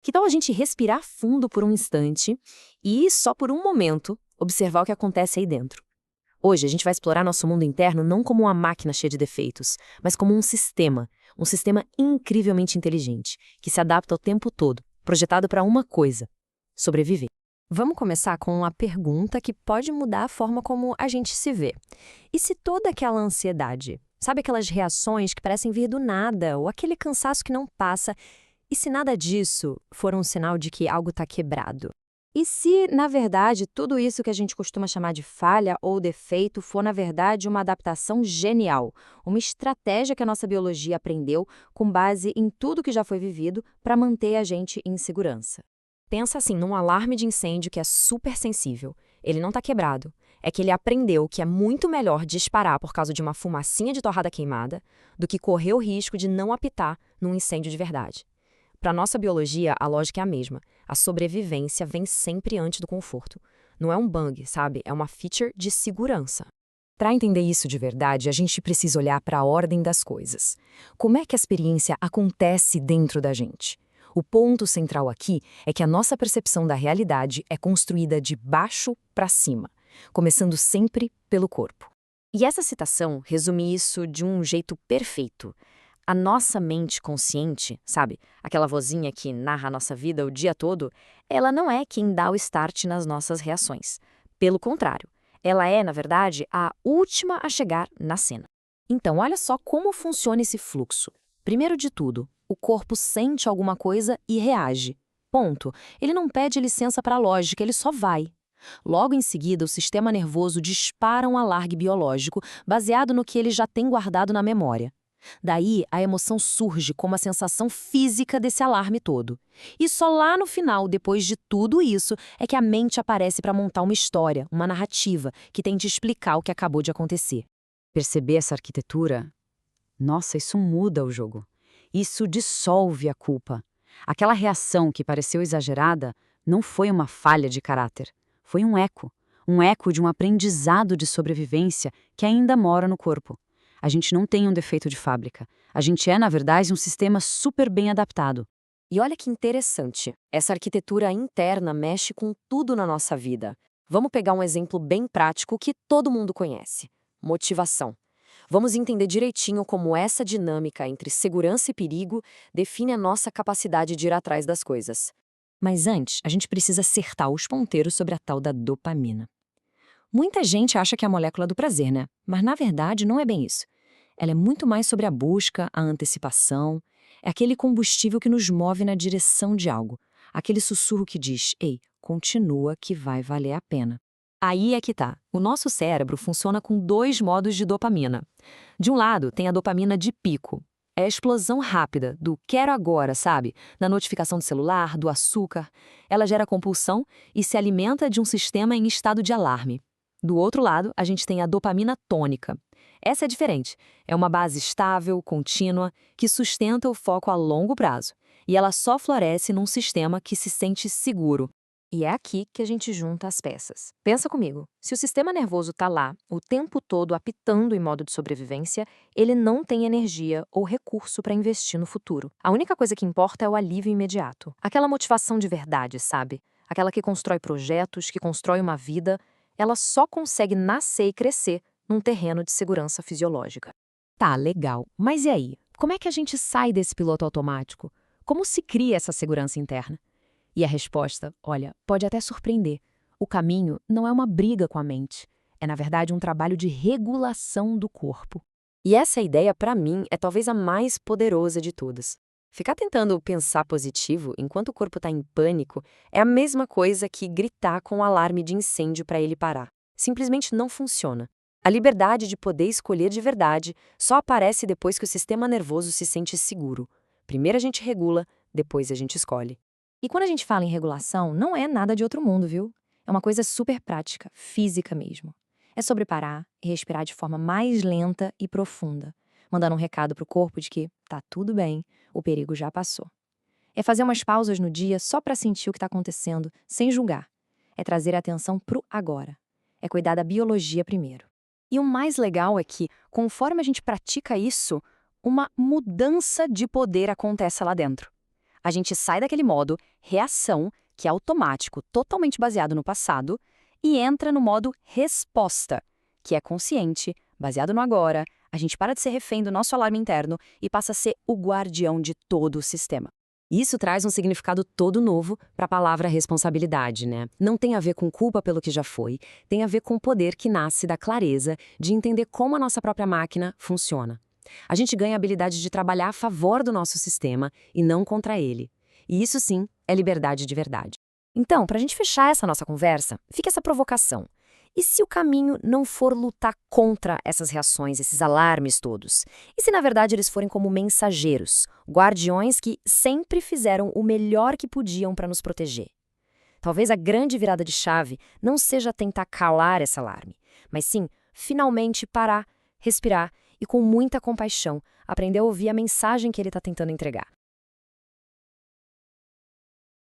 Que tal a gente respirar fundo por um instante e, só por um momento, observar o que acontece aí dentro? Hoje, a gente vai explorar nosso mundo interno não como uma máquina cheia de defeitos, mas como um sistema incrivelmente inteligente, que se adapta o tempo todo, projetado para uma coisa: sobreviver. Vamos começar com uma pergunta que pode mudar a forma como a gente se vê. E se toda aquela ansiedade, sabe aquelas reações que parecem vir do nada, ou aquele cansaço que não passa, e se nada disso for um sinal de que algo está quebrado? E se, na verdade, tudo isso que a gente costuma chamar de falha ou defeito for, na verdade, uma adaptação genial, uma estratégia que a nossa biologia aprendeu com base em tudo que já foi vivido para manter a gente em segurança? Pensa assim num alarme de incêndio que é super sensível. Ele não está quebrado. É que ele aprendeu que é muito melhor disparar por causa de uma fumacinha de torrada queimada do que correr o risco de não apitar num incêndio de verdade. Para nossa biologia, a lógica é a mesma. A sobrevivência vem sempre antes do conforto. Não é um bug, sabe? É uma feature de segurança. Para entender isso de verdade, a gente precisa olhar para a ordem das coisas. Como é que a experiência acontece dentro da gente? O ponto central aqui é que a nossa percepção da realidade é construída de baixo para cima, começando sempre pelo corpo. E essa citação resume isso de um jeito perfeito. A nossa mente consciente, sabe, aquela vozinha que narra a nossa vida o dia todo, ela não é quem dá o start nas nossas reações. Pelo contrário, ela é, na verdade, a última a chegar na cena. Então, olha só como funciona esse fluxo. Primeiro de tudo, o corpo sente alguma coisa e reage. Ponto. Ele não pede licença para a lógica, ele só vai. Logo em seguida, o sistema nervoso dispara um alarme biológico baseado no que ele já tem guardado na memória. Daí, a emoção surge como a sensação física desse alarme todo. E só lá no final, depois de tudo isso, é que a mente aparece para montar uma história, uma narrativa, que tente explicar o que acabou de acontecer. Perceber essa arquitetura? Nossa, isso muda o jogo. Isso dissolve a culpa. Aquela reação que pareceu exagerada não foi uma falha de caráter. Foi um eco de um aprendizado de sobrevivência que ainda mora no corpo. A gente não tem um defeito de fábrica. A gente é, na verdade, um sistema super bem adaptado. E olha que interessante, essa arquitetura interna mexe com tudo na nossa vida. Vamos pegar um exemplo bem prático que todo mundo conhece: motivação. Vamos entender direitinho como essa dinâmica entre segurança e perigo define a nossa capacidade de ir atrás das coisas. Mas antes, a gente precisa acertar os ponteiros sobre a tal da dopamina. Muita gente acha que é a molécula do prazer, né? Mas na verdade não é bem isso. Ela é muito mais sobre a busca, a antecipação. É aquele combustível que nos move na direção de algo. Aquele sussurro que diz: ei, continua que vai valer a pena. Aí é que tá. O nosso cérebro funciona com dois modos de dopamina. De um lado, tem a dopamina de pico. É a explosão rápida, do quero agora, sabe? Da notificação do celular, do açúcar. Ela gera compulsão e se alimenta de um sistema em estado de alarme. Do outro lado, a gente tem a dopamina tônica. Essa é diferente. É uma base estável, contínua, que sustenta o foco a longo prazo. E ela só floresce num sistema que se sente seguro. E é aqui que a gente junta as peças. Pensa comigo, se o sistema nervoso está lá, o tempo todo apitando em modo de sobrevivência, ele não tem energia ou recurso para investir no futuro. A única coisa que importa é o alívio imediato. Aquela motivação de verdade, sabe? Aquela que constrói projetos, que constrói uma vida, ela só consegue nascer e crescer num terreno de segurança fisiológica. Tá, legal. Mas e aí? Como é que a gente sai desse piloto automático? Como se cria essa segurança interna? E a resposta, olha, pode até surpreender. O caminho não é uma briga com a mente. É, na verdade, um trabalho de regulação do corpo. E essa ideia, para mim, é talvez a mais poderosa de todas. Ficar tentando pensar positivo enquanto o corpo está em pânico é a mesma coisa que gritar com o alarme de incêndio para ele parar. Simplesmente não funciona. A liberdade de poder escolher de verdade só aparece depois que o sistema nervoso se sente seguro. Primeiro a gente regula, depois a gente escolhe. E quando a gente fala em regulação, não é nada de outro mundo, viu? É uma coisa super prática, física mesmo. É sobre parar e respirar de forma mais lenta e profunda, mandando um recado pro corpo de que tá tudo bem, o perigo já passou. É fazer umas pausas no dia só para sentir o que está acontecendo, sem julgar. É trazer a atenção pro agora. É cuidar da biologia primeiro. E o mais legal é que, conforme a gente pratica isso, uma mudança de poder acontece lá dentro. A gente sai daquele modo reação, que é automático, totalmente baseado no passado, e entra no modo resposta, que é consciente, baseado no agora. A gente para de ser refém do nosso alarme interno e passa a ser o guardião de todo o sistema. Isso traz um significado todo novo para a palavra responsabilidade, né? Não tem a ver com culpa pelo que já foi, tem a ver com o poder que nasce da clareza de entender como a nossa própria máquina funciona. A gente ganha a habilidade de trabalhar a favor do nosso sistema e não contra ele. E isso sim é liberdade de verdade. Então, para a gente fechar essa nossa conversa, fica essa provocação. E se o caminho não for lutar contra essas reações, esses alarmes todos? E se, na verdade, eles forem como mensageiros, guardiões que sempre fizeram o melhor que podiam para nos proteger? Talvez a grande virada de chave não seja tentar calar esse alarme, mas sim, finalmente parar, respirar e, com muita compaixão, aprender a ouvir a mensagem que ele está tentando entregar.